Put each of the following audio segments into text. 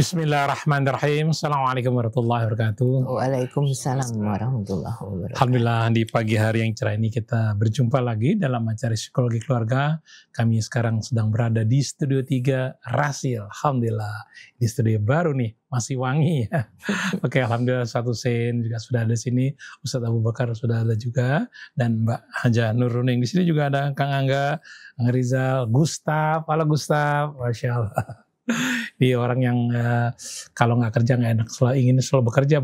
Bismillahirrahmanirrahim. Assalamualaikum warahmatullahi wabarakatuh. Waalaikumsalam warahmatullahi wabarakatuh. Alhamdulillah di pagi hari yang cerah ini kita berjumpa lagi dalam acara Psikologi Keluarga. Kami sekarang sedang berada di Studio 3 Rasil. Alhamdulillah di studio baru nih, masih wangi ya. Oke, alhamdulillah satu sen juga sudah ada di sini. Ustadz Abu Bakar sudah ada juga, dan Mbak Haja Nur Runing. Di sini juga ada Kang Angga, Kang Rizal, Gustaf. Halo Gustaf, Masya Allah. Dia orang yang kalau nggak kerja nggak enak, ingin selalu bekerja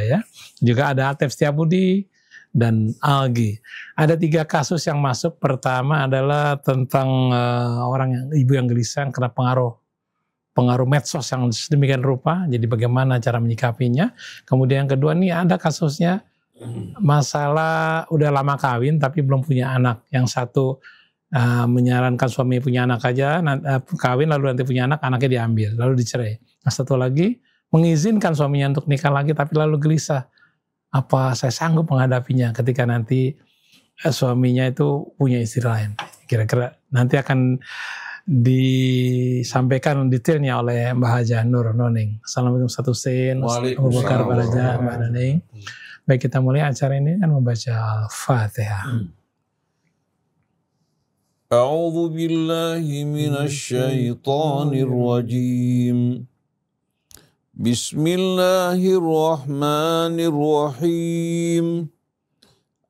ya. Juga ada Atef Setiabudi dan Algi. Ada 3 kasus yang masuk. Pertama adalah tentang ibu yang gelisah karena pengaruh medsos yang sedemikian rupa. Jadi bagaimana cara menyikapinya. Kemudian yang kedua nih ada kasusnya masalah udah lama kawin tapi belum punya anak. Yang satu menyarankan suami punya anak aja, kawin lalu nanti punya anak, anaknya diambil, lalu dicerai. Nah, satu lagi mengizinkan suaminya untuk nikah lagi, tapi lalu gelisah, apa saya sanggup menghadapinya ketika nanti suaminya itu punya istri lain. Kira-kira nanti akan disampaikan detailnya oleh Mbak Haja Nur Noning. Assalamualaikum satu sen, Abu Bakar Baraja, Mbak Noning. Baik, kita mulai acara ini kan membaca Al-Fatihah. أعوذ بالله من الشيطان الرجيم بسم الله الرحمن الرحيم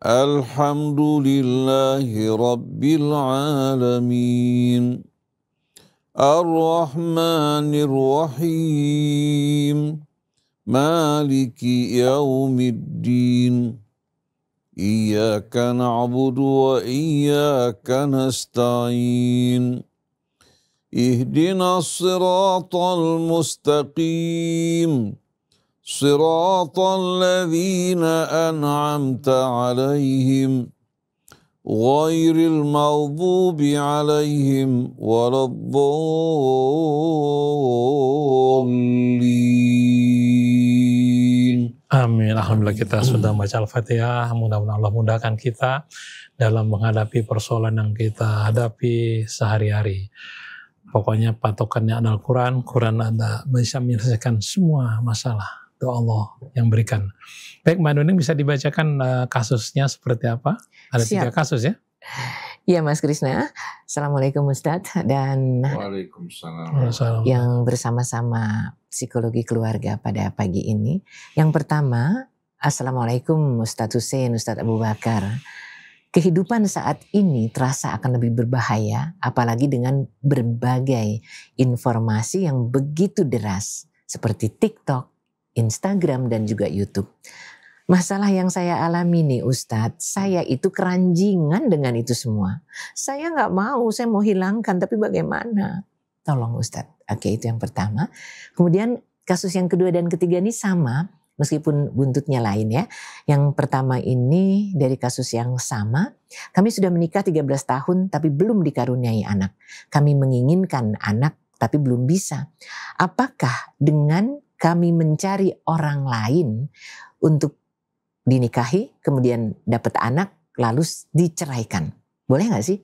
الحمد لله رب العالمين الرحمن الرحيم مالك يوم الدين إياك نعبد وإياك نستعين اهدنا الصراط المستقيم صراط الذين أنعمت عليهم غير المغضوب عليهم ولا الضالين. Amin. Alhamdulillah kita sudah baca Al-Fatihah. Mudah-mudahan Allah mudahkan kita dalam menghadapi persoalan yang kita hadapi sehari-hari. Pokoknya patokannya adalah Al-Quran. Quran ada bisa menyelesaikan semua masalah. Itu Allah yang berikan. Baik, Mbak Nuning bisa dibacakan kasusnya seperti apa? Ada 3 kasus ya? Iya Mas Krisna. Assalamualaikum Ustadz dan Waalaikumsalam. yang bersama-sama Psikologi Keluarga pada pagi ini. Yang pertama, Assalamualaikum Ustadz Hussein, Ustadz Abu Bakar. Kehidupan saat ini terasa akan lebih berbahaya, apalagi dengan berbagai informasi yang begitu deras seperti TikTok, Instagram, dan juga YouTube. Masalah yang saya alami nih Ustadz, saya itu keranjingan dengan itu semua. Saya nggak mau, saya mau hilangkan, tapi bagaimana? Tolong Ustadz. Oke, itu yang pertama. Kemudian kasus yang kedua dan ketiga ini sama, meskipun buntutnya lain ya. Yang pertama ini dari kasus yang sama, kami sudah menikah 13 tahun tapi belum dikaruniai anak. Kami menginginkan anak tapi belum bisa. Apakah dengan kami mencari orang lain untuk dinikahi, kemudian dapat anak, lalu diceraikan? Boleh gak sih?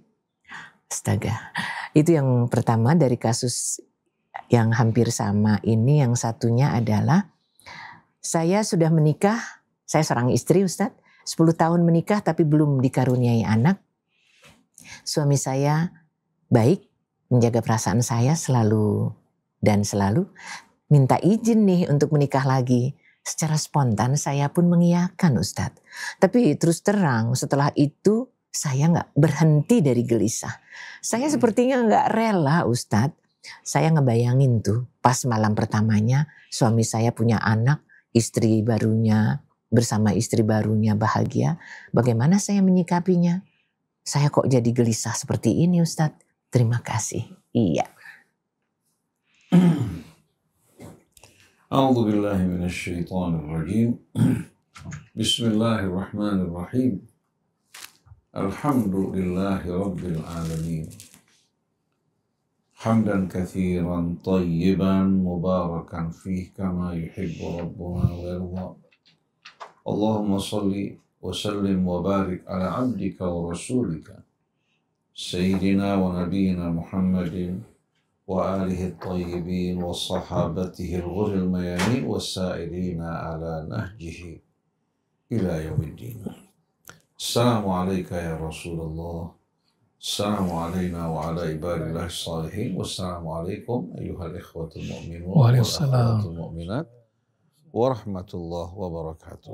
Astaga. Itu yang pertama dari kasus yang hampir sama ini. Yang satunya adalah saya sudah menikah, saya seorang istri Ustadz, 10 tahun menikah tapi belum dikaruniai anak. Suami saya baik, menjaga perasaan saya selalu minta izin nih untuk menikah lagi. Secara spontan saya pun mengiyakan Ustadz. Tapi terus terang setelah itu saya gak berhenti dari gelisah. Saya sepertinya gak rela Ustadz. Saya ngebayangin tuh pas malam pertamanya suami saya punya anak, istri barunya bersama istri barunya bahagia. Bagaimana saya menyikapinya? Saya kok jadi gelisah seperti ini Ustadz? Terima kasih. Iya. أعوذ بالله من الشيطان الرجيم بسم الله الرحمن الرحيم الحمد لله رب العالمين حمدا كثيرا طيبا مباركا فيه كما يحب ربنا ويرضى اللهم صل وسلم وبارك على عبدك ورسولك سيدنا ونبينا محمد وآله الطيبين وصحابته الغر الميامين والسائرين على نهجه إلى يوم الدين. السلام عليك يا رسول الله. السلام علينا وعلى عباد الله الصالحين. والسلام عليكم أيها الإخوة المؤمنون والأخوات المؤمنات ورحمة الله وبركاته.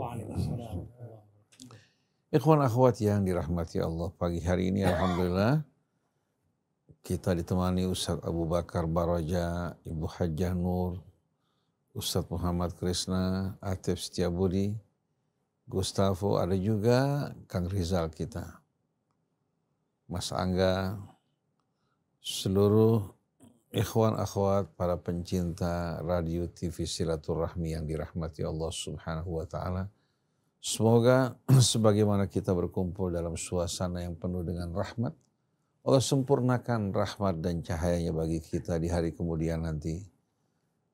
Ikhwan akhwat yang dirahmati Allah, pagi hari ini alhamdulillah kita ditemani Ustadz Abu Bakar Baraja, Ibu Hajjah Nur, Ustadz Muhammad Krisna, Atif Setiabudi, Gustavo, ada juga Kang Rizal kita, Mas Angga, seluruh ikhwan akhwat para pencinta radio TV Silaturahmi yang dirahmati Allah Subhanahu wa Ta'ala. Semoga sebagaimana kita berkumpul dalam suasana yang penuh dengan rahmat, Allah sempurnakan rahmat dan cahayanya bagi kita di hari kemudian nanti.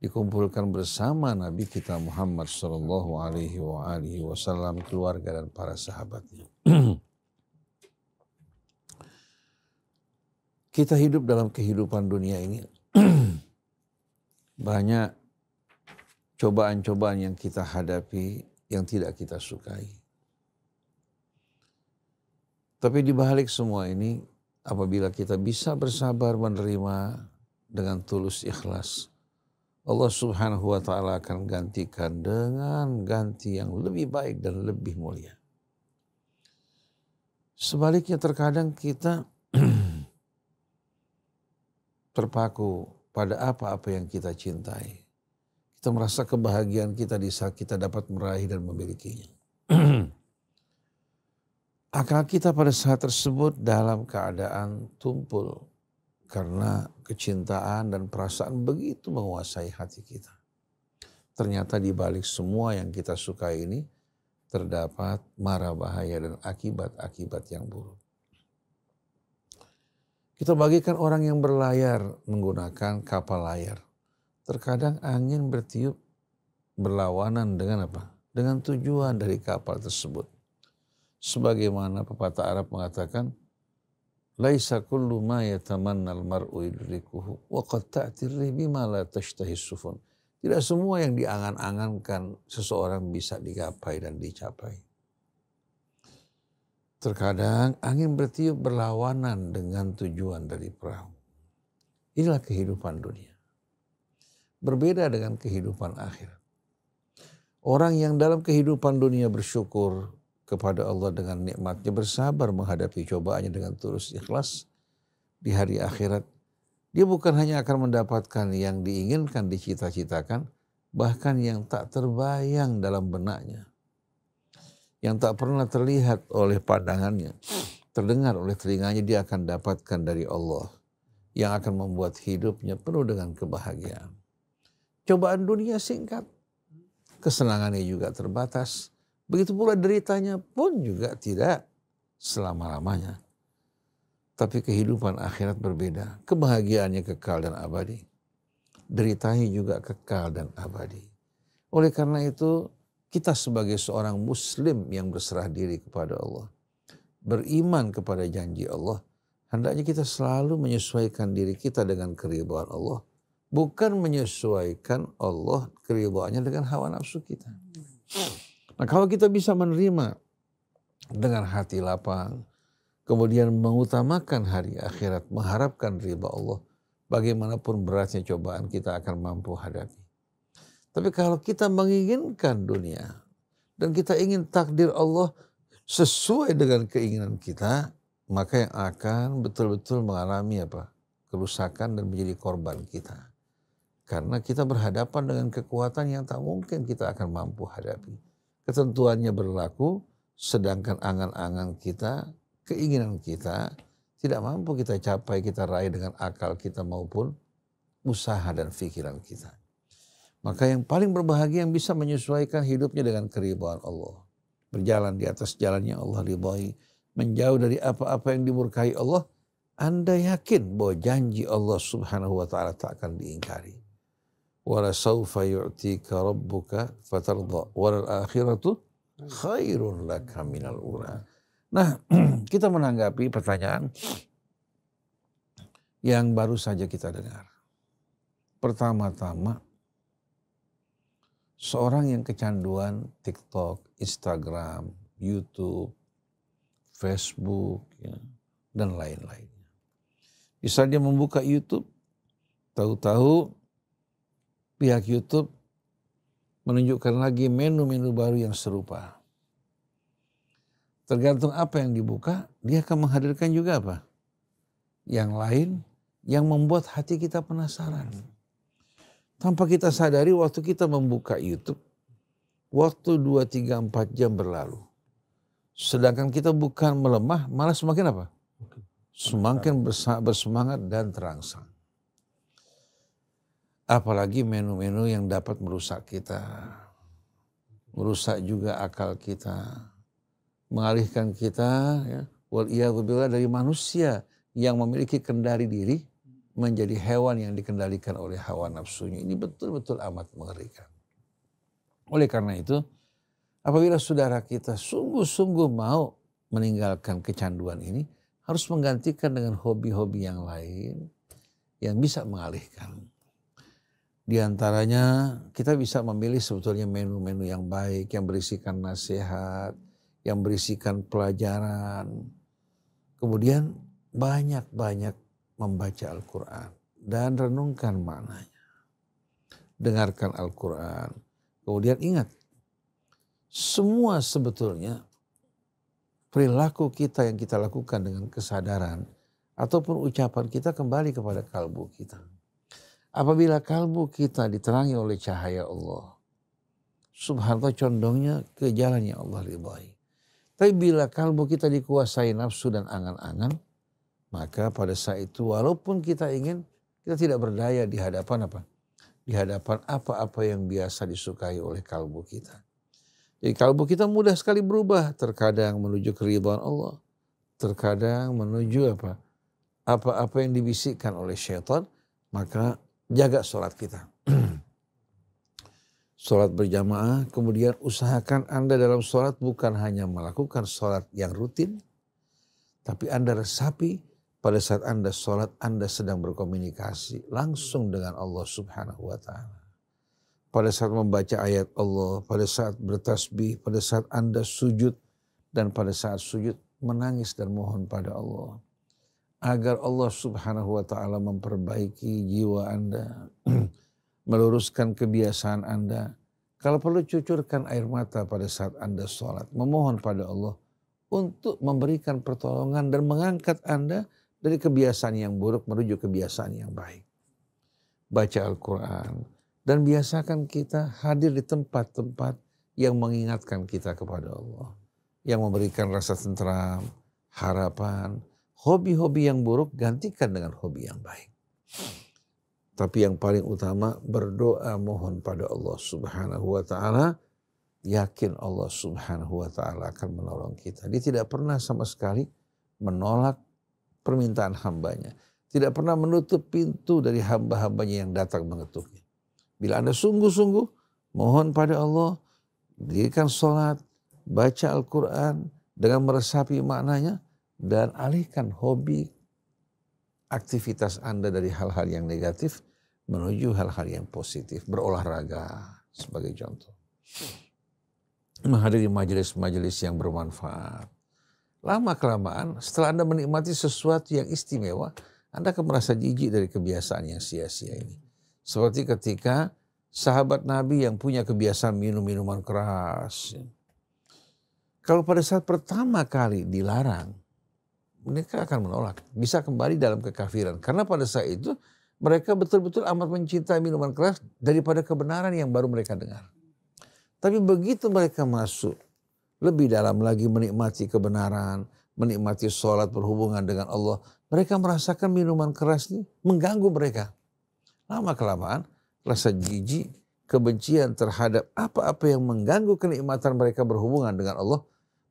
Dikumpulkan bersama Nabi kita Muhammad sallallahu alaihi wasallam, keluarga dan para sahabatnya. Kita hidup dalam kehidupan dunia ini. Banyak cobaan-cobaan yang kita hadapi yang tidak kita sukai. Tapi di balik semua ini, apabila kita bisa bersabar menerima dengan tulus ikhlas, Allah Subhanahu wa Ta'ala akan gantikan dengan ganti yang lebih baik dan lebih mulia. Sebaliknya terkadang kita terpaku pada apa-apa yang kita cintai. Kita merasa kebahagiaan kita di saat kita dapat meraih dan memilikinya. Akal kita pada saat tersebut dalam keadaan tumpul karena kecintaan dan perasaan begitu menguasai hati kita. Ternyata di balik semua yang kita sukai ini terdapat mara bahaya dan akibat-akibat yang buruk. Kita bagikan orang yang berlayar menggunakan kapal layar. Terkadang angin bertiup berlawanan dengan apa? Dengan tujuan dari kapal tersebut. Sebagaimana pepatah Arab mengatakan, laisa kullu ma yatamanna al-mar'u yudrikuhu wa qad ta'ti bima la tashtahi sufun. Tidak semua yang diangan-angankan seseorang bisa digapai dan dicapai. Terkadang angin bertiup berlawanan dengan tujuan dari perahu. Inilah kehidupan dunia. Berbeda dengan kehidupan akhirat. Orang yang dalam kehidupan dunia bersyukur kepada Allah dengan nikmatnya, bersabar menghadapi cobaannya dengan tulus ikhlas, di hari akhirat dia bukan hanya akan mendapatkan yang diinginkan, dicita-citakan, bahkan yang tak terbayang dalam benaknya, yang tak pernah terlihat oleh pandangannya, terdengar oleh telinganya, dia akan dapatkan dari Allah yang akan membuat hidupnya penuh dengan kebahagiaan. Cobaan dunia singkat, kesenangannya juga terbatas. Begitu pula deritanya pun juga tidak selama-lamanya. Tapi kehidupan akhirat berbeda. Kebahagiaannya kekal dan abadi. Deritanya juga kekal dan abadi. Oleh karena itu, kita sebagai seorang muslim yang berserah diri kepada Allah, beriman kepada janji Allah, hendaknya kita selalu menyesuaikan diri kita dengan keridhaan Allah. Bukan menyesuaikan Allah keridhaannya dengan hawa nafsu kita. Nah, kalau kita bisa menerima dengan hati lapang, kemudian mengutamakan hari akhirat, mengharapkan ridha Allah, bagaimanapun beratnya cobaan kita akan mampu hadapi. Tapi kalau kita menginginkan dunia dan kita ingin takdir Allah sesuai dengan keinginan kita, maka yang akan betul-betul mengalami kerusakan dan menjadi korban kita. Karena kita berhadapan dengan kekuatan yang tak mungkin kita akan mampu hadapi. Ketentuannya berlaku, sedangkan angan-angan kita, keinginan kita, tidak mampu kita capai, kita raih dengan akal kita maupun usaha dan pikiran kita. Maka yang paling berbahagia yang bisa menyesuaikan hidupnya dengan keridhaan Allah. Berjalan di atas jalan yang Allah ridhai, menjauh dari apa-apa yang dimurkai Allah, Anda yakin bahwa janji Allah Subhanahu wa Ta'ala tak akan diingkari. Wala sawfa yu'tika rabbuka fatardha wal akhiratu khairun laka minal ula. Nah, kita menanggapi pertanyaan yang baru saja kita dengar. pertama-tama seorang yang kecanduan TikTok, Instagram, YouTube, Facebook, ya, dan lain-lainnya. Bisa dia membuka YouTube, tahu-tahu pihak YouTube menunjukkan lagi menu-menu baru yang serupa. Tergantung apa yang dibuka, dia akan menghadirkan juga apa? Yang lain yang membuat hati kita penasaran. Tanpa kita sadari waktu kita membuka YouTube, waktu 2, 3, 4 jam berlalu. Sedangkan kita bukan melemah, malah semakin apa? Semakin bersemangat dan terangsang. Apalagi menu-menu yang dapat merusak kita. Merusak juga akal kita. Mengalihkan kita, ya, waliyadzubillah, dari manusia yang memiliki kendali diri menjadi hewan yang dikendalikan oleh hawa nafsunya. Ini betul-betul amat mengerikan. Oleh karena itu, apabila saudara kita sungguh-sungguh mau meninggalkan kecanduan ini, harus menggantikan dengan hobi-hobi yang lain yang bisa mengalihkan. Di antaranya kita bisa memilih sebetulnya menu-menu yang baik, yang berisikan nasihat, yang berisikan pelajaran. Kemudian banyak-banyak membaca Al-Quran dan renungkan maknanya. Dengarkan Al-Quran. Kemudian ingat, semua sebetulnya perilaku kita yang kita lakukan dengan kesadaran ataupun ucapan kita kembali kepada kalbu kita. Apabila kalbu kita diterangi oleh cahaya Allah, subhanallah, condongnya ke jalan yang Allah ridhai. Tapi bila kalbu kita dikuasai nafsu dan angan-angan, maka pada saat itu walaupun kita ingin, kita tidak berdaya di hadapan apa? Di hadapan apa-apa yang biasa disukai oleh kalbu kita. Jadi kalbu kita mudah sekali berubah. Terkadang menuju keridhaan Allah. Terkadang menuju apa? Apa-apa yang dibisikkan oleh syaitan. Maka jaga sholat kita. Sholat berjamaah. Kemudian usahakan Anda dalam sholat bukan hanya melakukan sholat yang rutin. Tapi Anda resapi pada saat Anda sholat, Anda sedang berkomunikasi langsung dengan Allah Subhanahu wa Ta'ala. Pada saat membaca ayat Allah, pada saat bertasbih, pada saat Anda sujud, dan pada saat sujud menangis dan mohon pada Allah. Agar Allah Subhanahu wa Ta'ala memperbaiki jiwa Anda, meluruskan kebiasaan Anda. Kalau perlu cucurkan air mata pada saat Anda sholat, memohon pada Allah untuk memberikan pertolongan dan mengangkat Anda dari kebiasaan yang buruk menuju kebiasaan yang baik. Baca Al-Quran. Dan biasakan kita hadir di tempat-tempat yang mengingatkan kita kepada Allah. Yang memberikan rasa tentram, harapan. Hobi-hobi yang buruk gantikan dengan hobi yang baik. Tapi yang paling utama berdoa mohon pada Allah Subhanahu wa Ta'ala. Yakin Allah Subhanahu wa Ta'ala akan menolong kita. Dia tidak pernah sama sekali menolak permintaan hambanya. Tidak pernah menutup pintu dari hamba-hambanya yang datang mengetuknya. Bila Anda sungguh-sungguh mohon pada Allah, dirikan sholat, baca Al-Quran dengan meresapi maknanya, dan alihkan hobi aktivitas Anda dari hal-hal yang negatif menuju hal-hal yang positif. Berolahraga sebagai contoh. Menghadiri majelis-majelis yang bermanfaat. Lama-kelamaan setelah Anda menikmati sesuatu yang istimewa, Anda akan merasa jijik dari kebiasaan yang sia-sia ini. Seperti ketika sahabat Nabi yang punya kebiasaan minum minuman keras. Kalau pada saat pertama kali dilarang, mereka akan menolak. Bisa kembali dalam kekafiran. Karena pada saat itu mereka betul-betul amat mencintai minuman keras daripada kebenaran yang baru mereka dengar. Tapi begitu mereka masuk lebih dalam lagi menikmati kebenaran, menikmati sholat berhubungan dengan Allah, mereka merasakan minuman keras ini mengganggu mereka. Lama-kelamaan rasa jijik, kebencian terhadap apa-apa yang mengganggu kenikmatan mereka berhubungan dengan Allah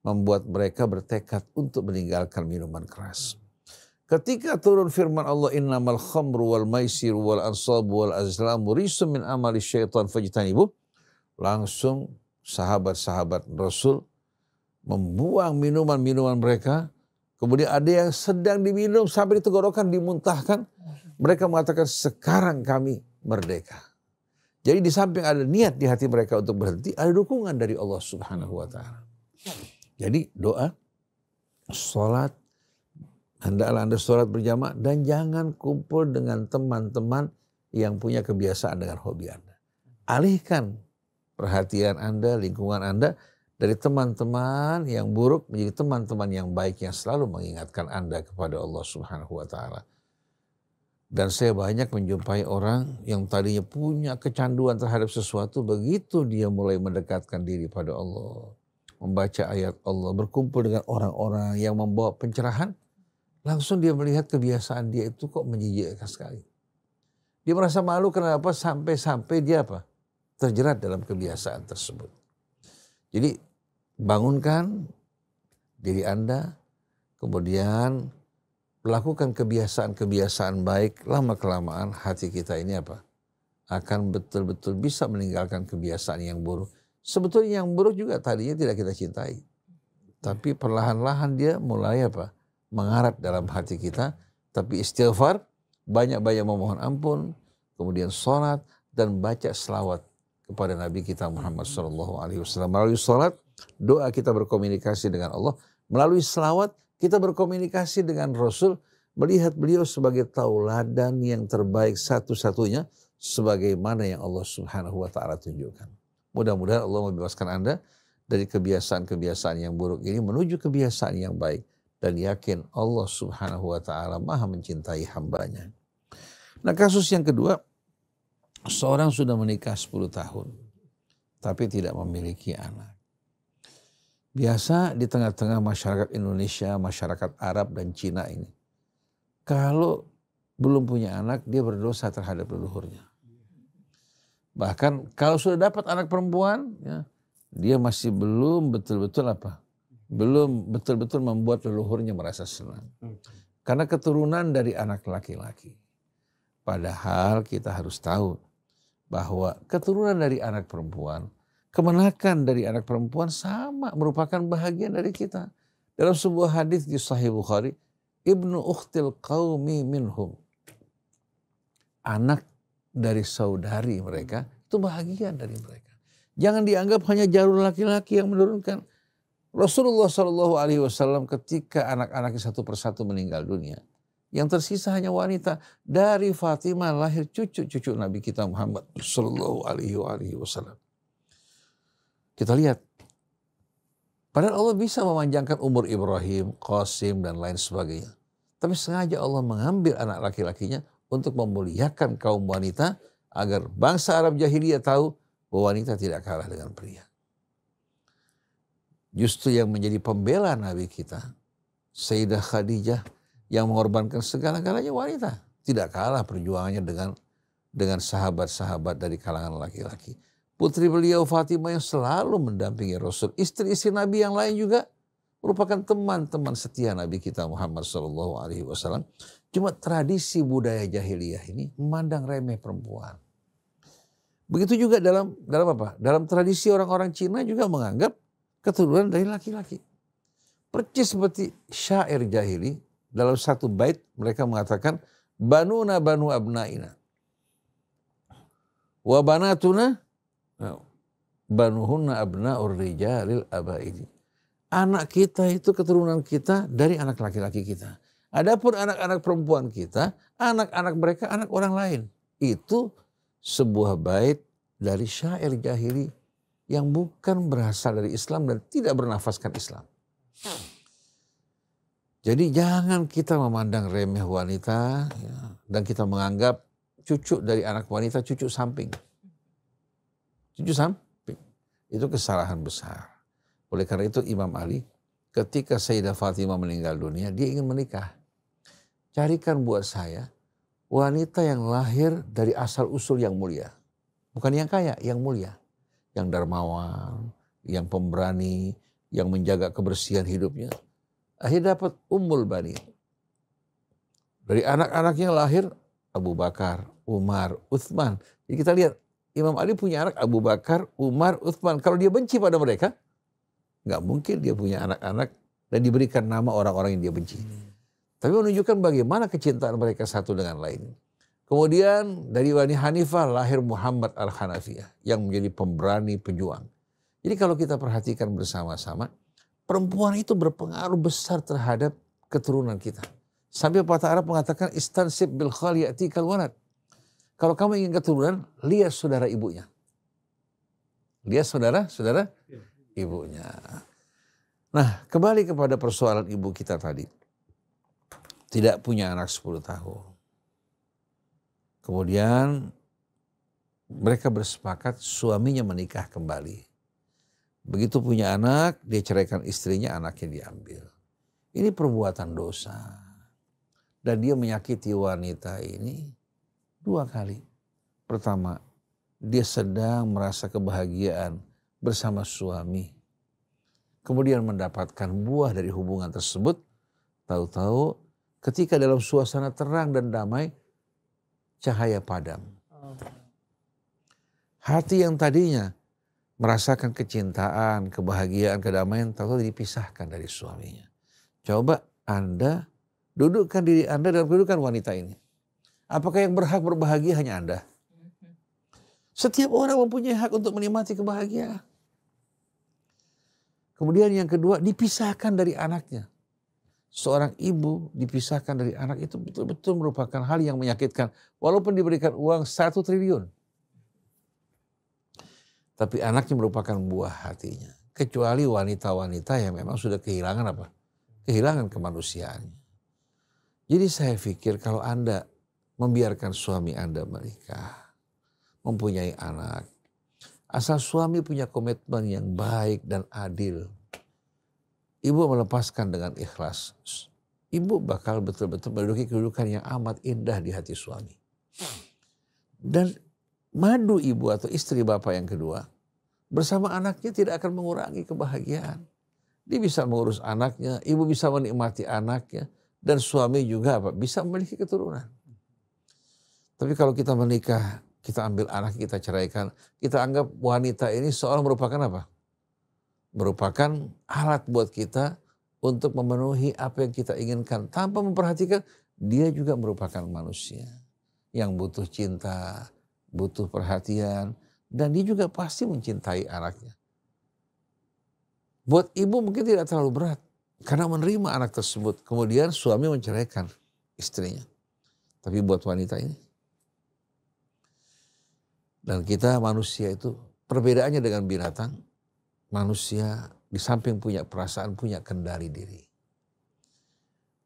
membuat mereka bertekad untuk meninggalkan minuman keras. Ketika turun firman Allah, innamal khamru wal maisir wal ansabu wal azlamu rijsun min amali syaitan fajtanibuh, langsung sahabat-sahabat Rasul membuang minuman-minuman mereka. Kemudian ada yang sedang diminum sampai di tenggorokan dimuntahkan. Mereka mengatakan, sekarang kami merdeka. Jadi di samping ada niat di hati mereka untuk berhenti, ada dukungan dari Allah Subhanahu wa Ta'ala. Jadi doa, sholat, hendaklah Anda sholat berjamaah dan jangan kumpul dengan teman-teman yang punya kebiasaan dengan hobi Anda. Alihkan perhatian Anda, lingkungan Anda dari teman-teman yang buruk menjadi teman-teman yang baik yang selalu mengingatkan Anda kepada Allah Subhanahu wa Ta'ala. Dan saya banyak menjumpai orang yang tadinya punya kecanduan terhadap sesuatu, begitu dia mulai mendekatkan diri pada Allah, membaca ayat Allah, berkumpul dengan orang-orang yang membawa pencerahan, langsung dia melihat kebiasaan dia itu kok menjijikkan sekali. Dia merasa malu kenapa sampai dia terjerat dalam kebiasaan tersebut. Jadi bangunkan diri Anda, kemudian lakukan kebiasaan-kebiasaan baik, lama-kelamaan hati kita ini akan betul-betul bisa meninggalkan kebiasaan yang buruk. Sebetulnya yang buruk juga tadinya tidak kita cintai. Tapi perlahan-lahan dia mulai mengarat dalam hati kita. Tapi istighfar, banyak-banyak memohon ampun, kemudian sholat dan baca selawat kepada Nabi kita Muhammad SAW. Melalui sholat, doa kita berkomunikasi dengan Allah. Melalui selawat, kita berkomunikasi dengan Rasul, melihat beliau sebagai tauladan yang terbaik satu-satunya, sebagaimana yang Allah Subhanahu wa Ta'ala tunjukkan. Mudah-mudahan Allah membebaskan Anda dari kebiasaan-kebiasaan yang buruk ini menuju kebiasaan yang baik. Dan yakin Allah Subhanahu wa Ta'ala maha mencintai hambanya. Nah, kasus yang kedua, seorang sudah menikah 10 tahun, tapi tidak memiliki anak. Biasa di tengah-tengah masyarakat Indonesia, masyarakat Arab dan Cina ini, kalau belum punya anak, dia berdosa terhadap leluhurnya. Bahkan kalau sudah dapat anak perempuan, ya, dia masih belum betul-betul belum betul-betul membuat leluhurnya merasa senang. Karena keturunan dari anak laki-laki. Padahal kita harus tahu bahwa keturunan dari anak perempuan, kemenakan dari anak perempuan sama merupakan bahagian dari kita. Dalam sebuah hadis di Sahih Bukhari, ibnu ukhtil qaumi minhum. Anak dari saudari mereka itu bahagian dari mereka. Jangan dianggap hanya jalur laki-laki yang menurunkan. Rasulullah SAW ketika anak-anaknya satu persatu meninggal dunia, yang tersisa hanya wanita. Dari Fatimah lahir cucu-cucu Nabi kita Muhammad SAW. Kita lihat, padahal Allah bisa memanjangkan umur Ibrahim, Qasim, dan lain sebagainya. Tapi sengaja Allah mengambil anak laki-lakinya untuk memuliakan kaum wanita, agar bangsa Arab jahiliyah tahu bahwa wanita tidak kalah dengan pria. Justru yang menjadi pembela Nabi kita, Sayyidah Khadijah, yang mengorbankan segala-galanya wanita. Tidak kalah perjuangannya dengan sahabat-sahabat dari kalangan laki-laki. Putri beliau Fatimah yang selalu mendampingi Rasul. Istri-istri Nabi yang lain juga merupakan teman-teman setia Nabi kita Muhammad SAW. Cuma tradisi budaya jahiliyah ini memandang remeh perempuan. Begitu juga dalam tradisi orang-orang Cina juga menganggap keturunan dari laki-laki. Percis seperti syair jahili, dalam satu bait mereka mengatakan, banuna banu abnaina, wa banatuna banuhunna abnaur rijalil abaidi. Anak kita itu keturunan kita dari anak laki-laki kita. Adapun anak-anak perempuan kita, anak-anak mereka anak orang lain. Itu sebuah bait dari syair jahili yang bukan berasal dari Islam dan tidak bernafaskan Islam. Jadi jangan kita memandang remeh wanita, ya, dan kita menganggap cucu dari anak wanita cucu samping. Cucu samping. Itu kesalahan besar. Oleh karena itu Imam Ali ketika Sayyidah Fatimah meninggal dunia, dia ingin menikah. Carikan buat saya wanita yang lahir dari asal usul yang mulia. Bukan yang kaya, yang mulia. Yang dermawan, yang pemberani, yang menjaga kebersihan hidupnya. Akhirnya dapat Ummul Bani. Dari anak-anaknya lahir Abu Bakar, Umar, Uthman. Jadi kita lihat Imam Ali punya anak Abu Bakar, Umar, Uthman. Kalau dia benci pada mereka, nggak mungkin dia punya anak-anak dan diberikan nama orang-orang yang dia benci. Tapi menunjukkan bagaimana kecintaan mereka satu dengan lain. Kemudian dari Bani Hanifah lahir Muhammad al-Hanafiyah yang menjadi pemberani pejuang. Jadi kalau kita perhatikan bersama-sama, perempuan itu berpengaruh besar terhadap keturunan kita. Sampai pepatah Arab mengatakan istansib bil khali ya'tikal walad. Kalau kamu ingin keturunan, lihat saudara ibunya. Lihat saudara ibunya. Nah, kembali kepada persoalan ibu kita tadi. Tidak punya anak 10 tahun. Kemudian mereka bersepakat suaminya menikah kembali. Begitu punya anak, dia ceraikan istrinya, anaknya diambil. Ini perbuatan dosa. Dan dia menyakiti wanita ini 2 kali. Pertama, dia sedang merasa kebahagiaan bersama suami. Kemudian mendapatkan buah dari hubungan tersebut. Tahu-tahu ketika dalam suasana terang dan damai, cahaya padam. Hati yang tadinya merasakan kecintaan, kebahagiaan, kedamaian, tahu-tahu dipisahkan dari suaminya. Coba Anda dudukkan diri Anda dalam kedudukan wanita ini. Apakah yang berhak berbahagia hanya Anda? Setiap orang mempunyai hak untuk menikmati kebahagiaan. Kemudian yang kedua, dipisahkan dari anaknya. Seorang ibu dipisahkan dari anak itu betul-betul merupakan hal yang menyakitkan. Walaupun diberikan uang 1 triliun. Tapi anaknya merupakan buah hatinya. Kecuali wanita-wanita yang memang sudah kehilangan apa? Kehilangan kemanusiaannya. Jadi saya pikir kalau Anda membiarkan suami Anda menikah, mempunyai anak, asal suami punya komitmen yang baik dan adil, ibu melepaskan dengan ikhlas, ibu bakal betul-betul menduduki kedudukan yang amat indah di hati suami. Dan madu ibu atau istri bapak yang kedua, bersama anaknya tidak akan mengurangi kebahagiaan. Dia bisa mengurus anaknya, ibu bisa menikmati anaknya, dan suami juga bisa memiliki keturunan. Tapi kalau kita menikah, kita ambil anak, kita ceraikan, kita anggap wanita ini seolah merupakan apa? Merupakan alat buat kita untuk memenuhi apa yang kita inginkan. Tanpa memperhatikan dia juga merupakan manusia yang butuh cinta, butuh perhatian. Dan dia juga pasti mencintai anaknya. Buat ibu mungkin tidak terlalu berat. Karena menerima anak tersebut. Kemudian suami menceraikan istrinya. Tapi buat wanita ini. Dan kita manusia itu perbedaannya dengan binatang. Manusia di samping punya perasaan, punya kendali diri.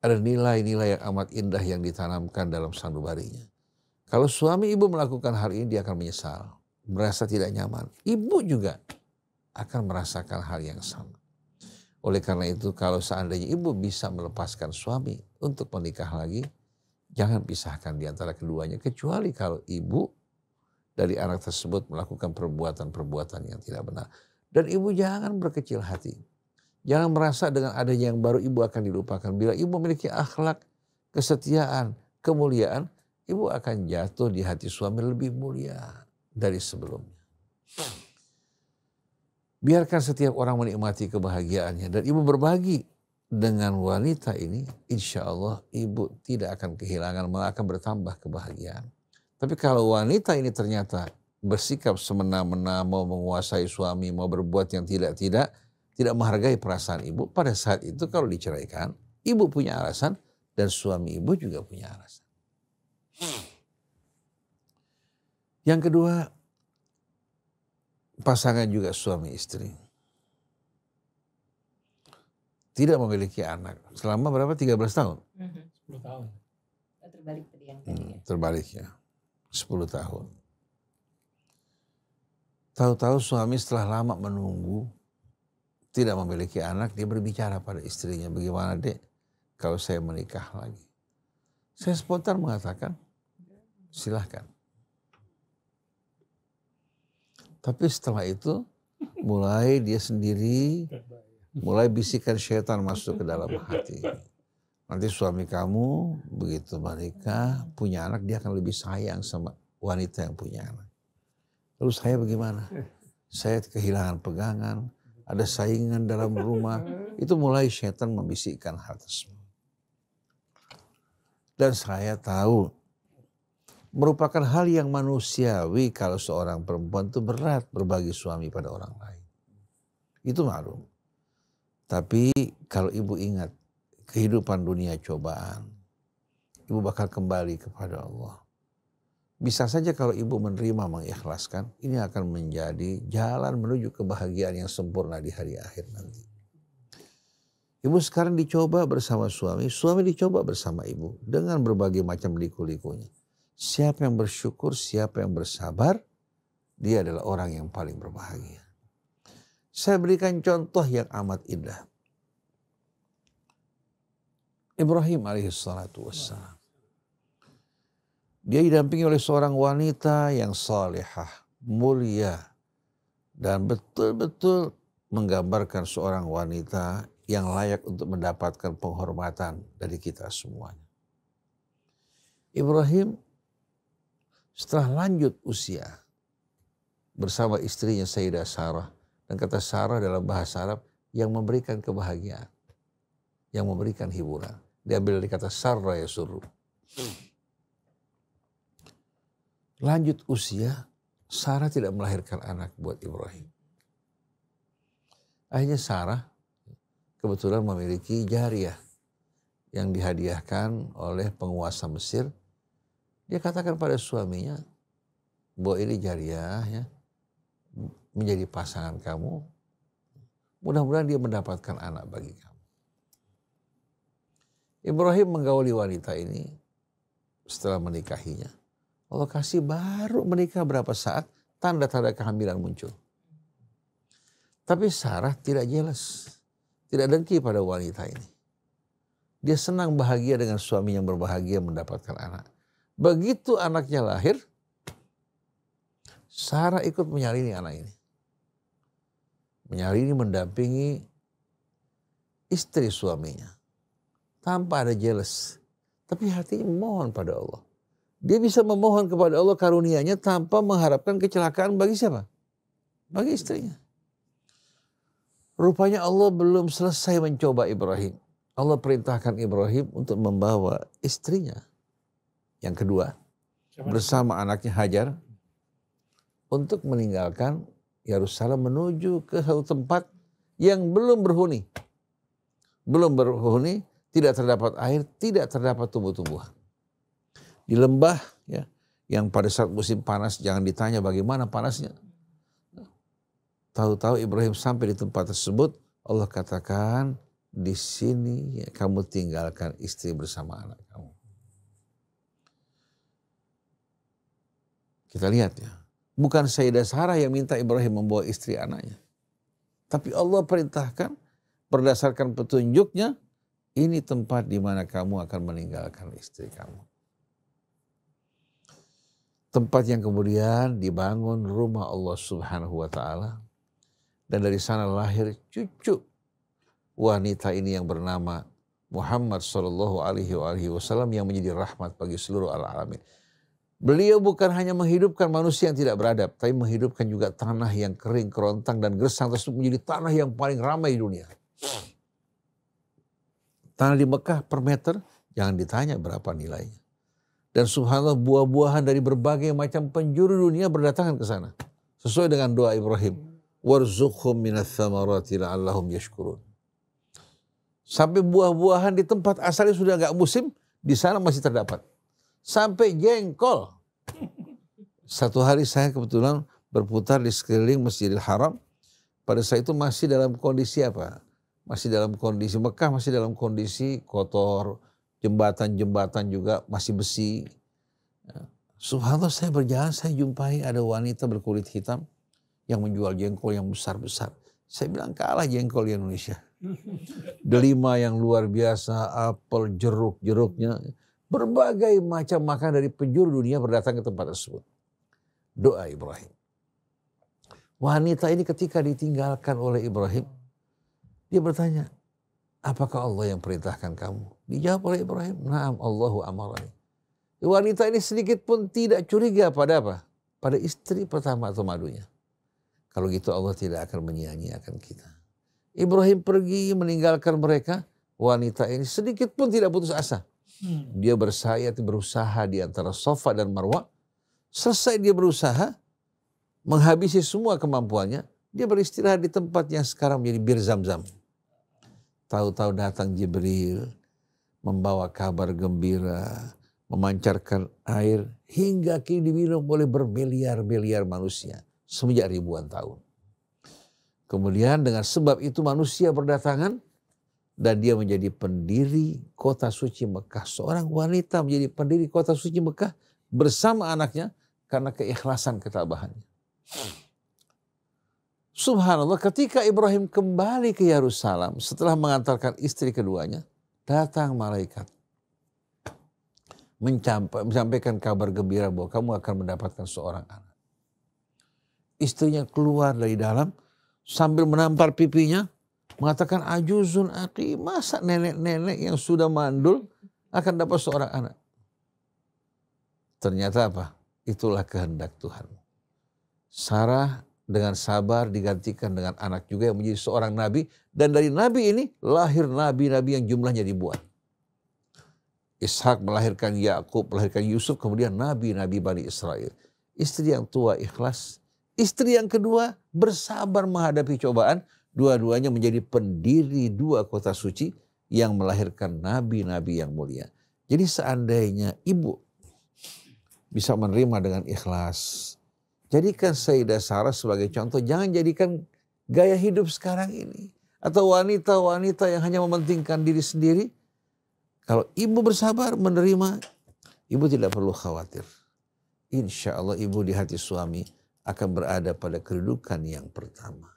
Ada nilai-nilai yang amat indah yang ditanamkan dalam sanubarinya. Kalau suami ibu melakukan hal ini, dia akan menyesal. Merasa tidak nyaman. Ibu juga akan merasakan hal yang sama. Oleh karena itu kalau seandainya ibu bisa melepaskan suami untuk menikah lagi, jangan pisahkan di antara keduanya. Kecuali kalau ibu dari anak tersebut melakukan perbuatan-perbuatan yang tidak benar. Dan ibu jangan berkecil hati. Jangan merasa dengan adanya yang baru ibu akan dilupakan. Bila ibu memiliki akhlak, kesetiaan, kemuliaan, ibu akan jatuh di hati suami lebih mulia dari sebelumnya. Biarkan setiap orang menikmati kebahagiaannya. Dan ibu berbagi dengan wanita ini, insya Allah ibu tidak akan kehilangan, malah akan bertambah kebahagiaan. Tapi kalau wanita ini ternyata bersikap semena-mena, mau menguasai suami, mau berbuat yang tidak menghargai perasaan ibu, pada saat itu kalau diceraikan, ibu punya alasan dan suami ibu juga punya alasan. Yang kedua, pasangan juga suami istri. Tidak memiliki anak. Selama berapa? 13 tahun? 10 tahun. Terbalik tadi yang tadi ya. Terbalik ya. 10 tahun. Tahu-tahu suami setelah lama menunggu, tidak memiliki anak, dia berbicara pada istrinya, bagaimana dek kalau saya menikah lagi? Saya spontan mengatakan, silahkan. Tapi setelah itu mulai dia sendiri, mulai bisikan syaitan masuk ke dalam hati. Nanti suami kamu begitu menikah, punya anak, dia akan lebih sayang sama wanita yang punya anak. Lalu saya bagaimana? Saya kehilangan pegangan, ada saingan dalam rumah. Itu mulai syaitan membisikkan hal tersebut. Dan saya tahu Merupakan hal yang manusiawi kalau seorang perempuan itu berat berbagi suami pada orang lain. Itu maklum. Tapi kalau ibu ingat kehidupan dunia cobaan, ibu bakal kembali kepada Allah. Bisa saja kalau ibu menerima, mengikhlaskan, ini akan menjadi jalan menuju kebahagiaan yang sempurna di hari akhir nanti. Ibu sekarang dicoba bersama suami dicoba bersama ibu dengan berbagai macam liku-likunya. Siapa yang bersyukur, siapa yang bersabar, dia adalah orang yang paling berbahagia. Saya berikan contoh yang amat indah. Ibrahim alaihissalatu wassalam. Dia didampingi oleh seorang wanita yang salihah, mulia, dan betul-betul menggambarkan seorang wanita yang layak untuk mendapatkan penghormatan dari kita semuanya. Ibrahim setelah lanjut usia bersama istrinya Sayyidah Sarah, dan kata Sarah dalam bahasa Arab yang memberikan kebahagiaan, yang memberikan hiburan. Diambil dari kata sarra yasurru. Lanjut usia, Sarah tidak melahirkan anak buat Ibrahim. Akhirnya Sarah kebetulan memiliki jariyah yang dihadiahkan oleh penguasa Mesir. Dia katakan pada suaminya, bahwa ini jariyah ya, menjadi pasangan kamu. Mudah-mudahan dia mendapatkan anak bagi kamu. Ibrahim menggauli wanita ini setelah menikahinya. Allah kasih baru menikah berapa saat, tanda-tanda kehamilan muncul. Tapi Sarah tidak jealous, tidak dengki pada wanita ini. Dia senang bahagia dengan suami yang berbahagia mendapatkan anak. Begitu anaknya lahir, Sarah ikut menyalini anak ini. Menyalini, mendampingi istri suaminya. Tanpa ada jealous. Tapi hatinya memohon pada Allah. Dia bisa memohon kepada Allah karunia-Nya tanpa mengharapkan kecelakaan bagi siapa? Bagi istrinya. Rupanya Allah belum selesai mencoba Ibrahim. Allah perintahkan Ibrahim untuk membawa istrinya yang kedua bersama anaknya Hajar untuk meninggalkan Yerusalem menuju ke satu tempat yang belum berhuni. Belum berhuni, tidak terdapat air, tidak terdapat tumbuh-tumbuhan. Di lembah ya, yang pada saat musim panas jangan ditanya bagaimana panasnya. Tahu-tahu Ibrahim sampai di tempat tersebut, Allah katakan, di sini ya, kamu tinggalkan istri bersama anak kamu. Kita lihat ya, bukan Sayyidah Sarah yang minta Ibrahim membawa istri anaknya. Tapi Allah perintahkan berdasarkan petunjuknya, ini tempat di mana kamu akan meninggalkan istri kamu. Tempat yang kemudian dibangun rumah Allah Subhanahu wa Ta'ala. Dan dari sana lahir cucu wanita ini yang bernama Muhammad Sallallahu Alaihi Wasallam yang menjadi rahmat bagi seluruh alamin. Beliau bukan hanya menghidupkan manusia yang tidak beradab, tapi menghidupkan juga tanah yang kering, kerontang dan gersang tersebut menjadi tanah yang paling ramai di dunia. Tanah di Mekah per meter, jangan ditanya berapa nilainya. Dan subhanallah buah-buahan dari berbagai macam penjuru dunia berdatangan ke sana. Sesuai dengan doa Ibrahim. Warzuqhum minas thamarati la'allahum yashkurun. Sampai buah-buahan di tempat asalnya sudah gak musim, di sana masih terdapat. Sampai jengkol. Satu hari saya kebetulan berputar di sekeliling Masjidil Haram. Pada saat itu masih dalam kondisi apa? Masih dalam kondisi Mekah, masih dalam kondisi kotor, jembatan-jembatan juga masih besi. Subhanallah saya berjalan, saya jumpai ada wanita berkulit hitam yang menjual jengkol yang besar-besar. Saya bilang kalah jengkol di Indonesia. Delima yang luar biasa, apel, jeruk-jeruknya. Berbagai macam makanan dari penjuru dunia berdatang ke tempat tersebut. Doa Ibrahim. Wanita ini ketika ditinggalkan oleh Ibrahim, dia bertanya, apakah Allah yang perintahkan kamu? Dijawab oleh Ibrahim, na'am Allahu amarani. Wanita ini sedikit pun tidak curiga pada apa? Pada istri pertama atau madunya. Kalau gitu Allah tidak akan menyia-nyiakan kita. Ibrahim pergi meninggalkan mereka, wanita ini sedikit pun tidak putus asa. Dia bersayat berusaha di antara Safa dan Marwah. Selesai dia berusaha, menghabisi semua kemampuannya, dia beristirahat di tempat yang sekarang menjadi bir Zam-Zam. Tahu-tahu datang Jibril, membawa kabar gembira, memancarkan air, hingga kini diminum oleh bermiliar-miliar manusia, semenjak ribuan tahun. Kemudian dengan sebab itu manusia berdatangan, dan dia menjadi pendiri kota suci Mekah. Seorang wanita menjadi pendiri kota suci Mekah bersama anaknya, karena keikhlasan ketabahannya. Subhanallah, ketika Ibrahim kembali ke Yerusalem setelah mengantarkan istri keduanya, datang malaikat menyampaikan kabar gembira bahwa kamu akan mendapatkan seorang anak. Istrinya keluar dari dalam sambil menampar pipinya, mengatakan, ajuzun aki, masa nenek-nenek yang sudah mandul akan dapat seorang anak? Ternyata apa? Itulah kehendak Tuhan. Sarah dengan sabar digantikan dengan anak juga yang menjadi seorang nabi. Dan dari nabi ini lahir nabi-nabi yang jumlahnya ribuan. Ishak melahirkan Yakub, melahirkan Yusuf, kemudian nabi-nabi Bani Israel. Istri yang tua ikhlas. Istri yang kedua bersabar menghadapi cobaan. Dua-duanya menjadi pendiri dua kota suci yang melahirkan nabi-nabi yang mulia. Jadi seandainya ibu bisa menerima dengan ikhlas, jadikan Sayyidah Sarah sebagai contoh. Jangan jadikan gaya hidup sekarang ini. Atau wanita-wanita yang hanya mementingkan diri sendiri. Kalau ibu bersabar menerima, ibu tidak perlu khawatir. Insya Allah ibu di hati suami akan berada pada kedudukan yang pertama.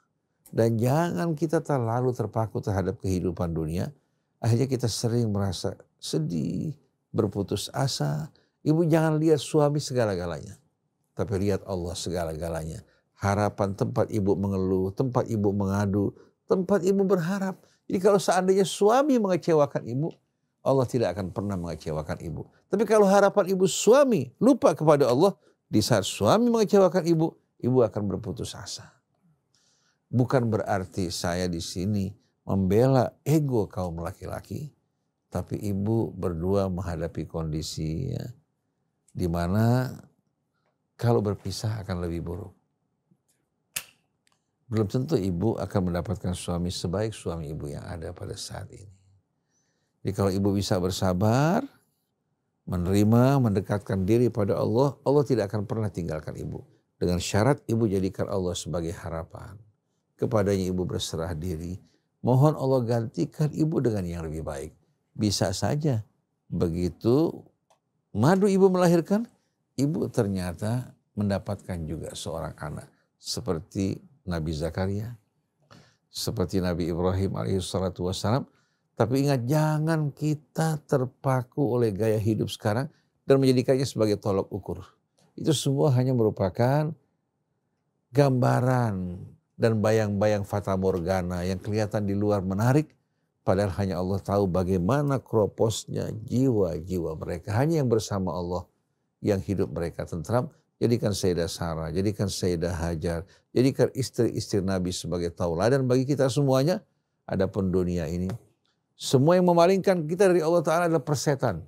Dan jangan kita terlalu terpaku terhadap kehidupan dunia. Akhirnya kita sering merasa sedih, berputus asa. Ibu jangan lihat suami segala-galanya, tapi lihat Allah segala-galanya. Harapan tempat ibu mengeluh, tempat ibu mengadu, tempat ibu berharap. Jadi kalau seandainya suami mengecewakan ibu, Allah tidak akan pernah mengecewakan ibu. Tapi kalau harapan ibu suami lupa kepada Allah, di saat suami mengecewakan ibu, ibu akan berputus asa. Bukan berarti saya di sini membela ego kaum laki-laki, tapi ibu berdua menghadapi kondisi di mana kalau berpisah akan lebih buruk. Belum tentu ibu akan mendapatkan suami sebaik suami ibu yang ada pada saat ini. Jadi kalau ibu bisa bersabar, menerima, mendekatkan diri pada Allah, Allah tidak akan pernah tinggalkan ibu. Dengan syarat ibu jadikan Allah sebagai harapan. Kepadanya ibu berserah diri. Mohon Allah gantikan ibu dengan yang lebih baik. Bisa saja begitu madu ibu melahirkan, ibu ternyata mendapatkan juga seorang anak. Seperti Nabi Zakaria, seperti Nabi Ibrahim alaihissalatu wassalam. Tapi ingat, jangan kita terpaku oleh gaya hidup sekarang dan menjadikannya sebagai tolok ukur. Itu semua hanya merupakan gambaran dan bayang-bayang fata morgana yang kelihatan di luar menarik. Padahal hanya Allah tahu bagaimana kroposnya jiwa-jiwa mereka. Hanya yang bersama Allah yang hidup mereka tentram. Jadikan Sayyidah Sarah, jadikan Sayyidah Hajar, jadikan istri-istri Nabi sebagai tauladan bagi kita semuanya. Adapun dunia ini, semua yang memalingkan kita dari Allah Ta'ala adalah persetan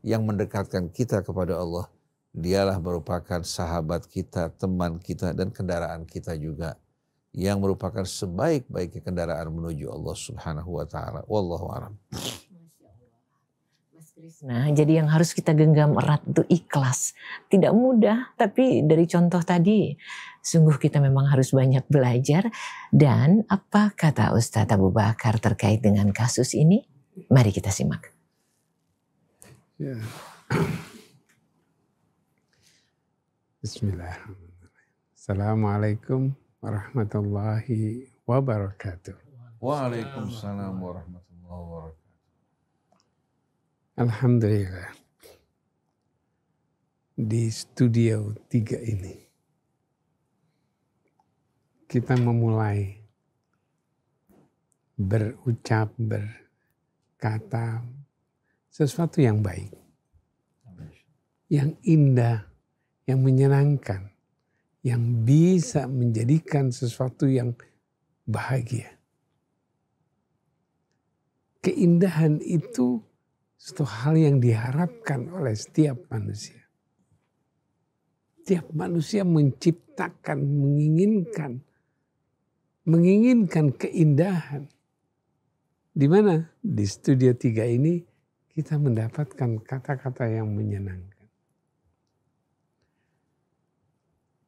yang mendekatkan kita kepada Allah. Dialah merupakan sahabat kita, teman kita, dan kendaraan kita juga, yang merupakan sebaik-baiknya kendaraan menuju Allah Subhanahu wa Ta'ala. Wallahu a'lam. Nah, jadi yang harus kita genggam erat itu ikhlas. Tidak mudah, tapi dari contoh tadi, sungguh kita memang harus banyak belajar. Dan apa kata Ustadz Abu Bakar terkait dengan kasus ini? Mari kita simak. Ya. Bismillahirrahmanirrahim. Assalamualaikum warahmatullahi wabarakatuh. Waalaikumsalam warahmatullahi wabarakatuh. Alhamdulillah. Di studio 3 ini kita memulai berucap, berkata sesuatu yang baik, yang indah, yang menyenangkan, yang bisa menjadikan sesuatu yang bahagia. Keindahan itu Satu hal yang diharapkan oleh setiap manusia. Setiap manusia menciptakan, menginginkan keindahan. Di mana? Di Studio 3 ini kita mendapatkan kata-kata yang menyenangkan.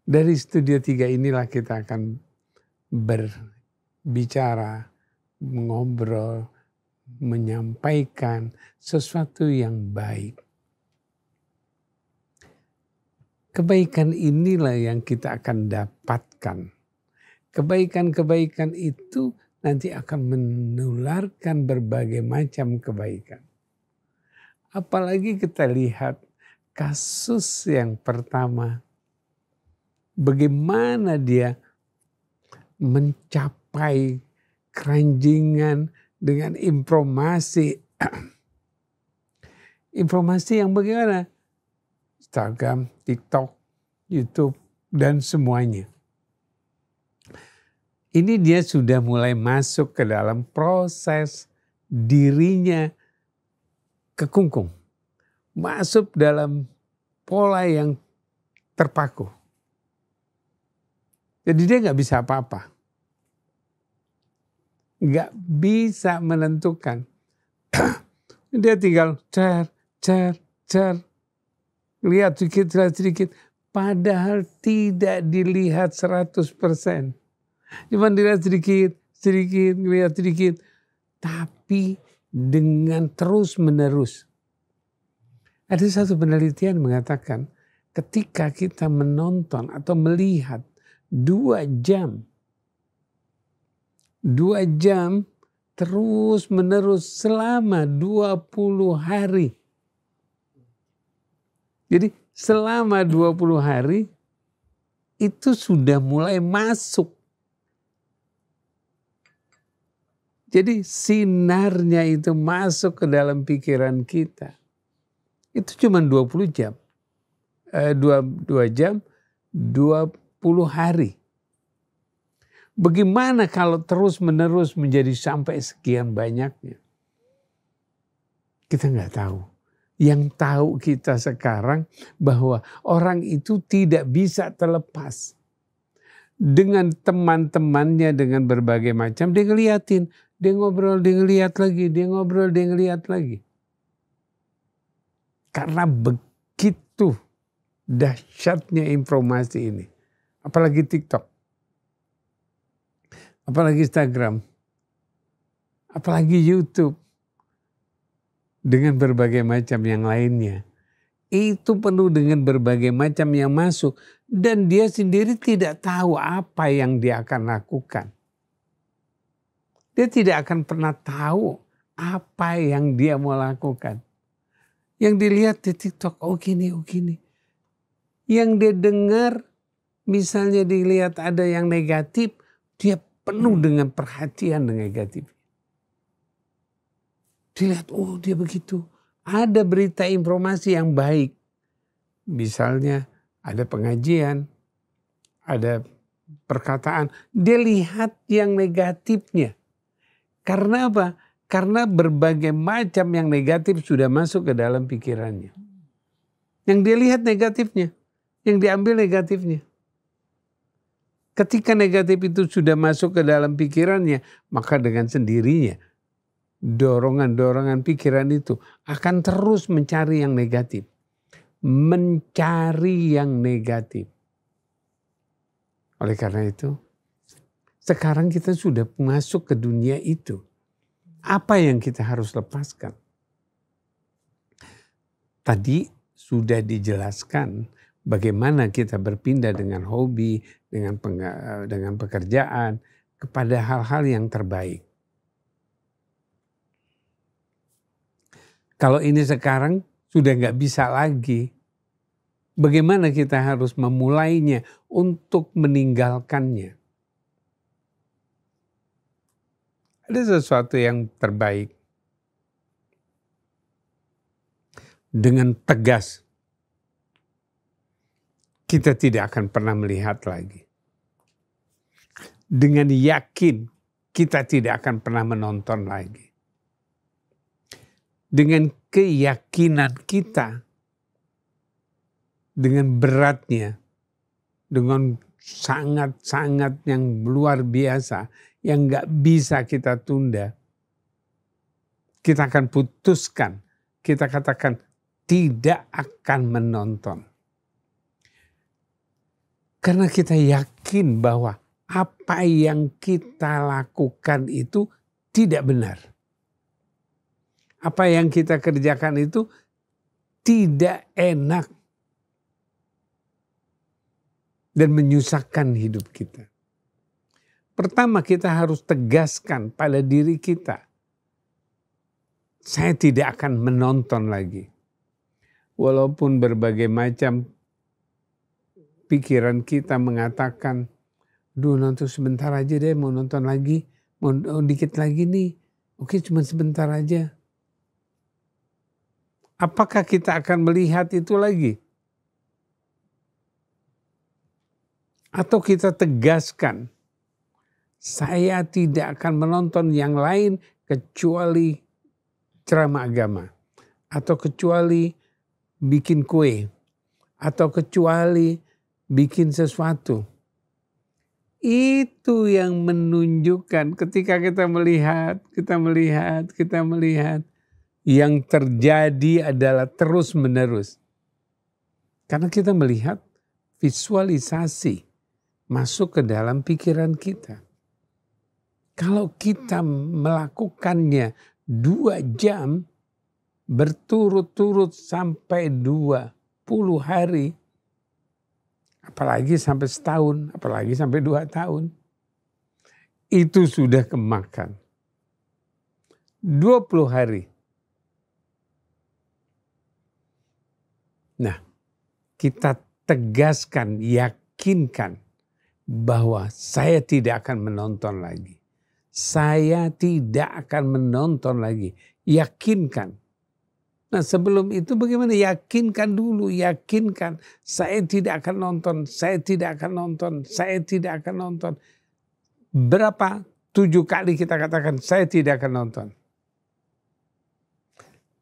Dari Studio 3 inilah kita akan berbicara, mengobrol, menyampaikan sesuatu yang baik. Kebaikan inilah yang kita akan dapatkan. Kebaikan-kebaikan itu nanti akan menularkan berbagai macam kebaikan. Apalagi kita lihat kasus yang pertama. Bagaimana dia mencapai keranjingan dengan informasi. Informasi yang bagaimana? Instagram, TikTok, YouTube, dan semuanya. Ini dia sudah mulai masuk ke dalam proses dirinya kekungkung. Masuk dalam pola yang terpaku. Jadi dia gak bisa apa-apa. Gak bisa menentukan. Dia tinggal cer. Lihat sedikit. Padahal tidak dilihat 100%. Cuma dilihat sedikit, lihat sedikit. Tapi dengan terus menerus. Ada satu penelitian mengatakan ketika kita menonton atau melihat 2 jam terus menerus selama 20 hari. Jadi selama 20 hari itu sudah mulai masuk. Jadi sinarnya itu masuk ke dalam pikiran kita. Itu cuma 20 jam. 2 jam, 20 hari. Bagaimana kalau terus menerus menjadi sampai sekian banyaknya? Kita nggak tahu. Yang tahu kita sekarang bahwa orang itu tidak bisa terlepas. Dengan teman-temannya dengan berbagai macam dia ngeliatin. Dia ngobrol, dia ngeliat lagi. Dia ngobrol, dia ngeliat lagi. Karena begitu dahsyatnya informasi ini. Apalagi TikTok. Apalagi Instagram. Apalagi YouTube. Dengan berbagai macam yang lainnya. Itu penuh dengan berbagai macam yang masuk. Dan dia sendiri tidak tahu apa yang dia akan lakukan. Dia tidak akan pernah tahu apa yang dia mau lakukan. Yang dilihat di TikTok, oh gini. Yang dia dengar, misalnya dilihat ada yang negatif, dia penuh dengan perhatian dengan negatif. Dilihat, oh dia begitu. Ada berita informasi yang baik. Misalnya ada pengajian, ada perkataan. Dia lihat yang negatifnya. Karena apa? Karena berbagai macam yang negatif sudah masuk ke dalam pikirannya. Yang dia lihat negatifnya. Yang diambil negatifnya. Ketika negatif itu sudah masuk ke dalam pikirannya, maka dengan sendirinya dorongan-dorongan pikiran itu akan terus mencari yang negatif. Mencari yang negatif. Oleh karena itu, sekarang kita sudah masuk ke dunia itu. Apa yang kita harus lepaskan? Tadi sudah dijelaskan bagaimana kita berpindah dengan hobi, dengan pekerjaan, kepada hal-hal yang terbaik. Kalau ini sekarang sudah nggak bisa lagi, bagaimana kita harus memulainya untuk meninggalkannya? Ada sesuatu yang terbaik. Dengan tegas, kita tidak akan pernah melihat lagi. Dengan yakin, kita tidak akan pernah menonton lagi. Dengan keyakinan kita dengan beratnya, dengan sangat-sangat yang luar biasa, yang gak bisa kita tunda, kita akan putuskan, kita katakan tidak akan menonton. Karena kita yakin bahwa apa yang kita lakukan itu tidak benar. Apa yang kita kerjakan itu tidak enak dan menyusahkan hidup kita. Pertama, kita harus tegaskan pada diri kita, saya tidak akan menonton lagi. Walaupun berbagai macam pikiran kita mengatakan, duh nonton sebentar aja deh, mau nonton lagi, mau dikit lagi nih, oke cuma sebentar aja. Apakah kita akan melihat itu lagi? Atau kita tegaskan, saya tidak akan menonton yang lain kecuali ceramah agama. Atau kecuali bikin kue. Atau kecuali bikin sesuatu. Itu yang menunjukkan ketika kita melihat. Yang terjadi adalah terus menerus. Karena kita melihat visualisasi masuk ke dalam pikiran kita. Kalau kita melakukannya 2 jam berturut-turut sampai 20 hari, apalagi sampai setahun, apalagi sampai 2 tahun, itu sudah kemakan. 20 hari. Nah, kita tegaskan, yakinkan bahwa saya tidak akan menonton lagi. Saya tidak akan menonton lagi. Yakinkan. Nah sebelum itu bagaimana? Yakinkan dulu, yakinkan. Saya tidak akan nonton, saya tidak akan nonton, saya tidak akan nonton. Berapa? 7 kali kita katakan, saya tidak akan nonton.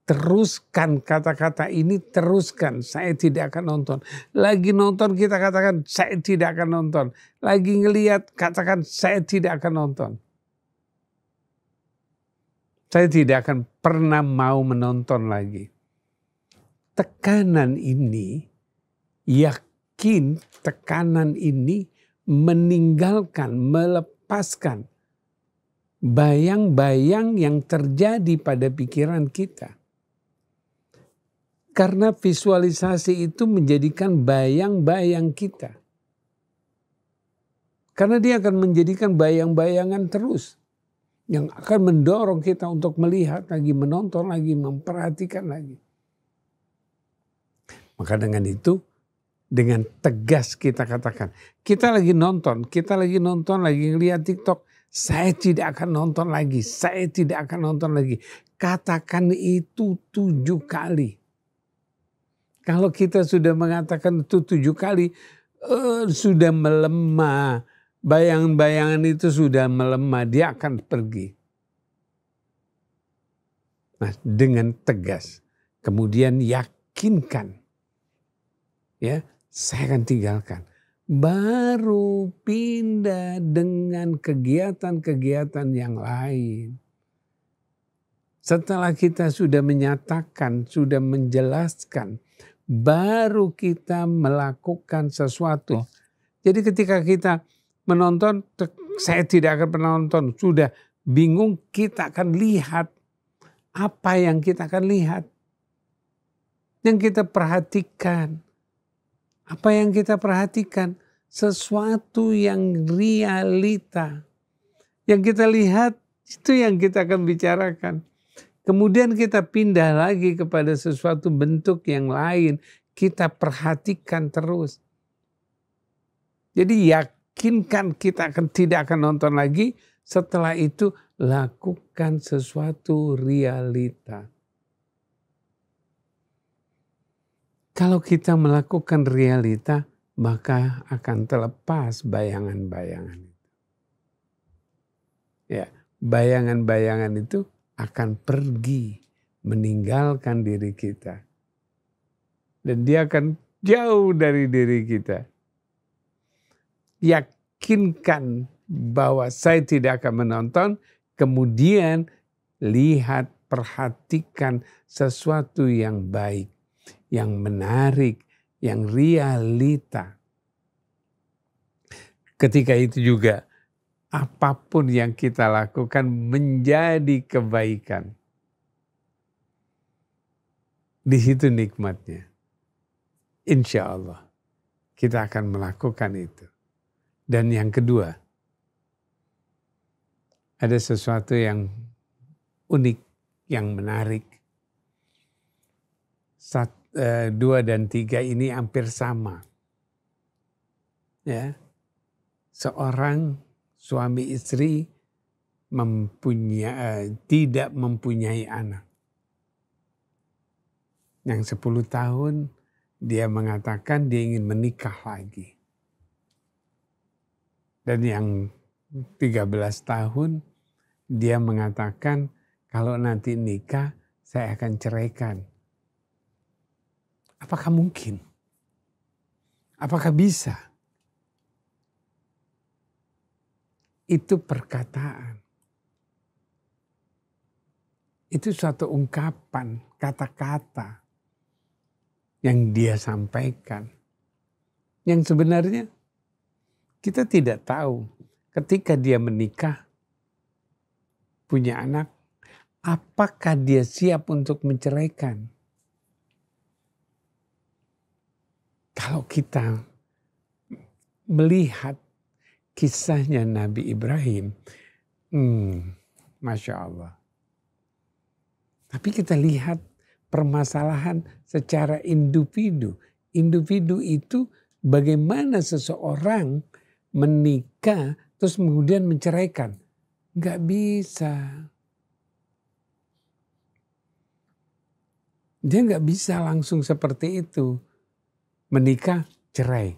Teruskan kata-kata ini, teruskan. Saya tidak akan nonton. Lagi nonton kita katakan, saya tidak akan nonton. Lagi ngelihat katakan, saya tidak akan nonton. Saya tidak akan pernah mau menonton lagi. Tekanan ini, yakin tekanan ini meninggalkan, melepaskan bayang-bayang yang terjadi pada pikiran kita. Karena visualisasi itu menjadikan bayang-bayang kita. Karena dia akan menjadikan bayang-bayangan terus. Yang akan mendorong kita untuk melihat lagi, menonton lagi, memperhatikan lagi. Maka dengan itu, dengan tegas kita katakan, kita lagi nonton, lagi ngeliat TikTok, saya tidak akan nonton lagi, saya tidak akan nonton lagi. Katakan itu 7 kali. Kalau kita sudah mengatakan itu 7 kali, sudah melemah. Bayangan-bayangan itu sudah melemah, dia akan pergi. Nah, dengan tegas, kemudian yakinkan, ya, saya akan tinggalkan. Baru pindah dengan kegiatan-kegiatan yang lain. Setelah kita sudah menyatakan, sudah menjelaskan, baru kita melakukan sesuatu. Jadi ketika kita menonton, saya tidak akan pernah nonton. Sudah bingung, kita akan lihat. Apa yang kita akan lihat? Yang kita perhatikan. Apa yang kita perhatikan? Sesuatu yang realita. Yang kita lihat, itu yang kita akan bicarakan. Kemudian kita pindah lagi kepada sesuatu bentuk yang lain. Kita perhatikan terus. Jadi yakinkan kita tidak akan nonton lagi. Setelah itu lakukan sesuatu realita. Kalau kita melakukan realita, maka akan terlepas bayangan-bayangan itu. Ya, bayangan-bayangan itu akan pergi meninggalkan diri kita. Dan dia akan jauh dari diri kita. Yakinkan bahwa saya tidak akan menonton, kemudian lihat, perhatikan sesuatu yang baik, yang menarik, yang realita. Ketika itu juga apapun yang kita lakukan menjadi kebaikan. Di situ nikmatnya. Insya Allah kita akan melakukan itu. Dan yang kedua, ada sesuatu yang unik, yang menarik. 2 dan 3 ini hampir sama. Ya, seorang suami istri tidak mempunyai anak. Yang 10 tahun dia mengatakan dia ingin menikah lagi. Dan yang 13 tahun dia mengatakan kalau nanti nikah saya akan ceraikan. Apakah mungkin? Apakah bisa? Itu perkataan. Itu suatu ungkapan, kata-kata yang dia sampaikan. Yang sebenarnya kita tidak tahu ketika dia menikah, punya anak, apakah dia siap untuk menceraikan. Kalau kita melihat kisahnya Nabi Ibrahim, Masya Allah. Tapi kita lihat permasalahan secara individu. Individu itu bagaimana seseorang menikah terus kemudian menceraikan. Gak bisa. Dia gak bisa langsung seperti itu. Menikah, cerai.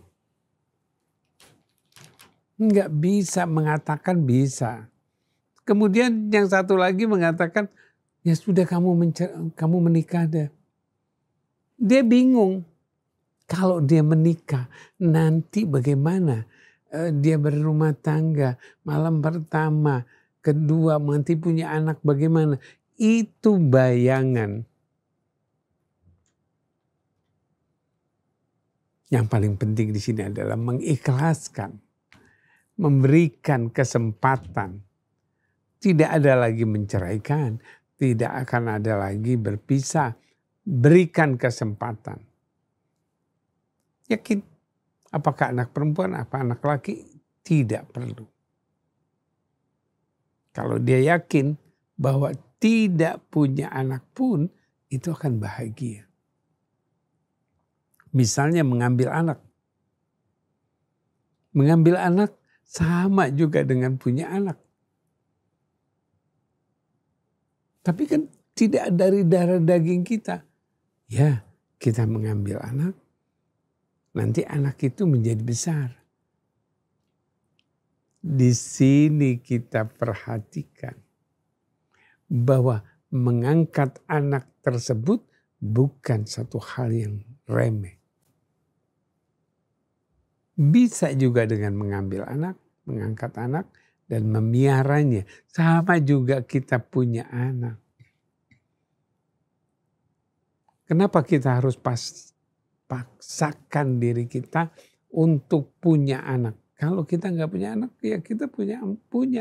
Gak bisa mengatakan bisa. Kemudian yang satu lagi mengatakan, ya sudah kamu menikah deh. Dia bingung. Kalau dia menikah, nanti bagaimana? Dia berumah tangga, malam pertama, kedua, nanti punya anak bagaimana? Itu bayangan. Yang paling penting di sini adalah mengikhlaskan, memberikan kesempatan. Tidak ada lagi menceraikan, tidak akan ada lagi berpisah. Berikan kesempatan. Yakin, apakah anak perempuan, apa anak laki? Tidak perlu. Kalau dia yakin bahwa tidak punya anak pun, itu akan bahagia. Misalnya mengambil anak. Mengambil anak sama juga dengan punya anak. Tapi kan tidak dari darah daging kita. Ya, kita mengambil anak. Nanti anak itu menjadi besar. Di sini kita perhatikan bahwa mengangkat anak tersebut bukan satu hal yang remeh. Bisa juga dengan mengambil anak, mengangkat anak, dan memiaranya. Sama juga kita punya anak. Kenapa kita harus paksakan diri kita untuk punya anak? Kalau kita nggak punya anak, ya kita punya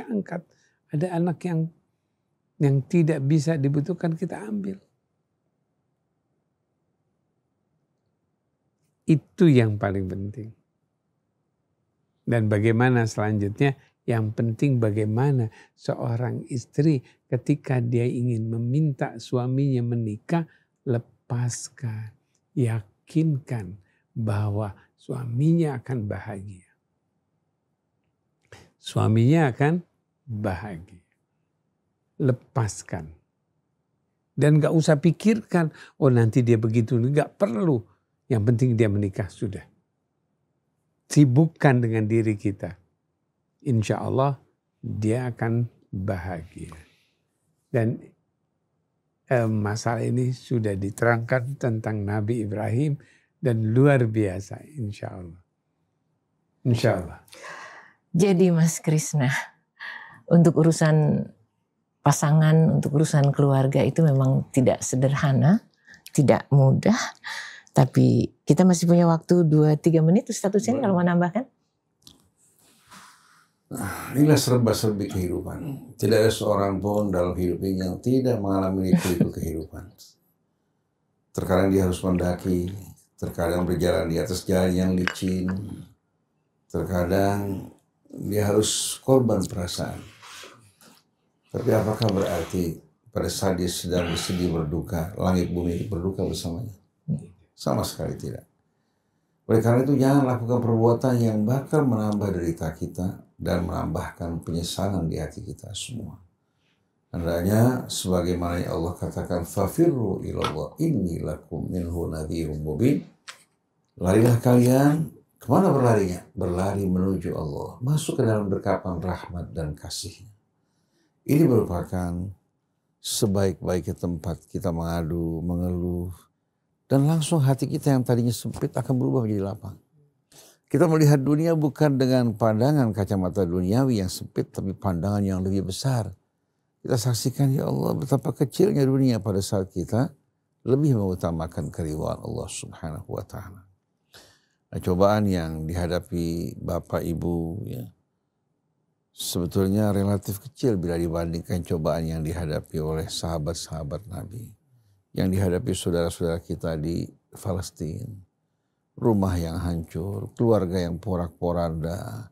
angkat. Ada anak yang tidak bisa dibutuhkan, kita ambil. Itu yang paling penting. Dan bagaimana selanjutnya? Yang penting bagaimana seorang istri ketika dia ingin meminta suaminya menikah, lepaskan, yakinkan bahwa suaminya akan bahagia. Suaminya akan bahagia. Lepaskan. Dan gak usah pikirkan, oh nanti dia begitu, gak perlu. Yang penting dia menikah, sudah. Sibukkan dengan diri kita. Insya Allah dia akan bahagia. Dan masalah ini sudah diterangkan tentang Nabi Ibrahim dan luar biasa, insya Allah. Insya Allah. Jadi Mas Krisna, untuk urusan pasangan, untuk urusan keluarga itu memang tidak sederhana, tidak mudah. Tapi kita masih punya waktu 2-3 menit Ustaz Husain kalau mau nambahkan. Inilah serba-serbi kehidupan. Tidak ada seorang pun dalam hidup ini yang tidak mengalami liku-liku kehidupan. Terkadang dia harus mendaki, terkadang berjalan di atas jalan yang licin, terkadang dia harus korban perasaan. Tapi apakah berarti pada saat dia sedang bersedih berduka, langit bumi berduka bersamanya? Sama sekali tidak. Oleh karena itu jangan lakukan perbuatan yang bakal menambah derita kita dan menambahkan penyesalan di hati kita semua. Hendaknya sebagaimana yang Allah katakan, fafirru ilallah inni lakum minhu nadhirun mubin. Larilah kalian, kemana berlarinya? Berlari menuju Allah, masuk ke dalam dekapan rahmat dan kasih-Nya. Ini merupakan sebaik-baiknya tempat kita mengadu, mengeluh, dan langsung hati kita yang tadinya sempit akan berubah menjadi lapang. Kita melihat dunia bukan dengan pandangan kacamata duniawi yang sempit, tapi pandangan yang lebih besar. Kita saksikan, ya Allah, betapa kecilnya dunia pada saat kita lebih mengutamakan keridhaan Allah Subhanahu wa Ta'ala. Nah, cobaan yang dihadapi Bapak Ibu ya, sebetulnya relatif kecil bila dibandingkan cobaan yang dihadapi oleh sahabat-sahabat Nabi, yang dihadapi saudara-saudara kita di Palestina, rumah yang hancur, keluarga yang porak-poranda,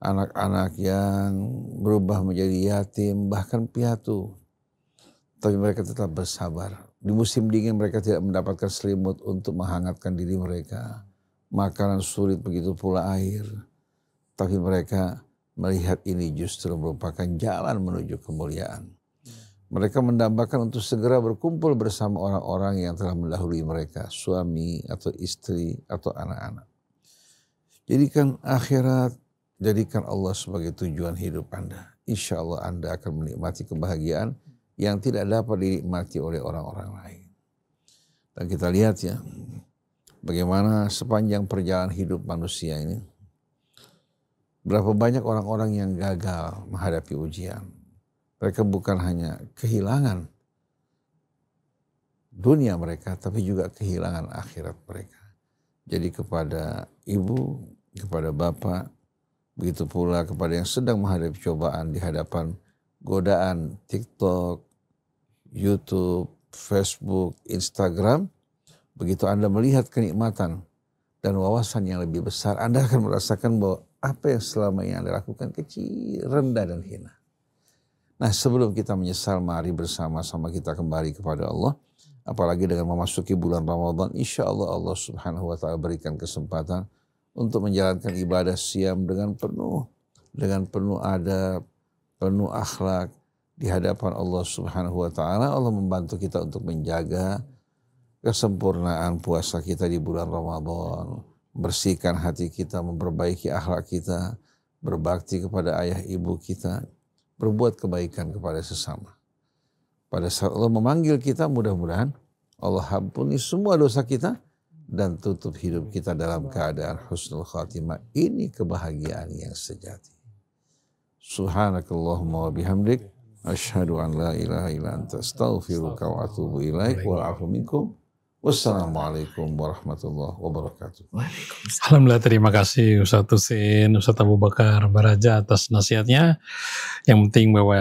anak-anak yang berubah menjadi yatim, bahkan piatu. Tapi mereka tetap bersabar. Di musim dingin mereka tidak mendapatkan selimut untuk menghangatkan diri mereka. Makanan sulit, begitu pula air. Tapi mereka melihat ini justru merupakan jalan menuju kemuliaan. Mereka mendambakan untuk segera berkumpul bersama orang-orang yang telah mendahului mereka, suami atau istri atau anak-anak. Jadikan akhirat, jadikan Allah sebagai tujuan hidup Anda. Insya Allah Anda akan menikmati kebahagiaan yang tidak dapat dinikmati oleh orang-orang lain. Dan kita lihat ya, bagaimana sepanjang perjalanan hidup manusia ini, berapa banyak orang-orang yang gagal menghadapi ujian. Mereka bukan hanya kehilangan dunia mereka, tapi juga kehilangan akhirat mereka. Jadi kepada ibu, kepada bapak, begitu pula kepada yang sedang menghadapi cobaan di hadapan godaan TikTok, YouTube, Facebook, Instagram, begitu Anda melihat kenikmatan dan wawasan yang lebih besar, Anda akan merasakan bahwa apa yang selama ini Anda lakukan kecil, rendah dan hina. Nah, sebelum kita menyesal, mari bersama-sama kita kembali kepada Allah. Apalagi dengan memasuki bulan Ramadan, insya Allah Allah Subhanahu wa Ta'ala berikan kesempatan untuk menjalankan ibadah siam dengan penuh adab, penuh akhlak di hadapan Allah Subhanahu wa Ta'ala. Allah membantu kita untuk menjaga kesempurnaan puasa kita di bulan Ramadan, bersihkan hati kita, memperbaiki akhlak kita, berbakti kepada ayah ibu kita, berbuat kebaikan kepada sesama. Pada saat Allah memanggil kita, mudah-mudahan Allah ampuni semua dosa kita dan tutup hidup kita dalam keadaan husnul khatimah. Ini kebahagiaan yang sejati. Subhanakallahumma wa bihamdik, asyhadu an la ilaha illa anta, astaghfiruka wa atubu ilaik, wa'afu minkum. Wassalamualaikum warahmatullahi wabarakatuh. Alhamdulillah, terima kasih Ustaz Husain, Ustaz Abu Bakar Baraja atas nasihatnya. Yang penting bahwa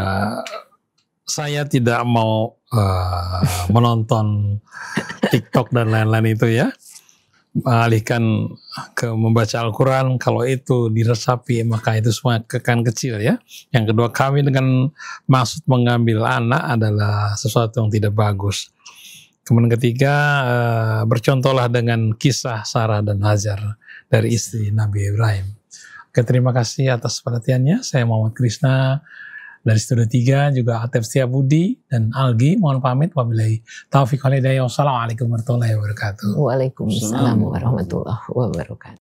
saya tidak mau menonton TikTok dan lain-lain itu ya. Alihkan ke membaca Al-Quran. Kalau itu diresapi maka itu semua akan kecil ya. Yang kedua, kami dengan maksud mengambil anak adalah sesuatu yang tidak bagus. Kemudian ketiga, bercontohlah dengan kisah Sarah dan Hajar dari istri Nabi Ibrahim. Oke, terima kasih atas perhatiannya. Saya Muhammad Krisna dari Studio 3, juga Atef Setiabudi dan Algi. Mohon pamit. Wabillahi taufiq wal hidayah. Wassalamualaikum warahmatullahi wabarakatuh. Waalaikumsalam warahmatullahi wabarakatuh.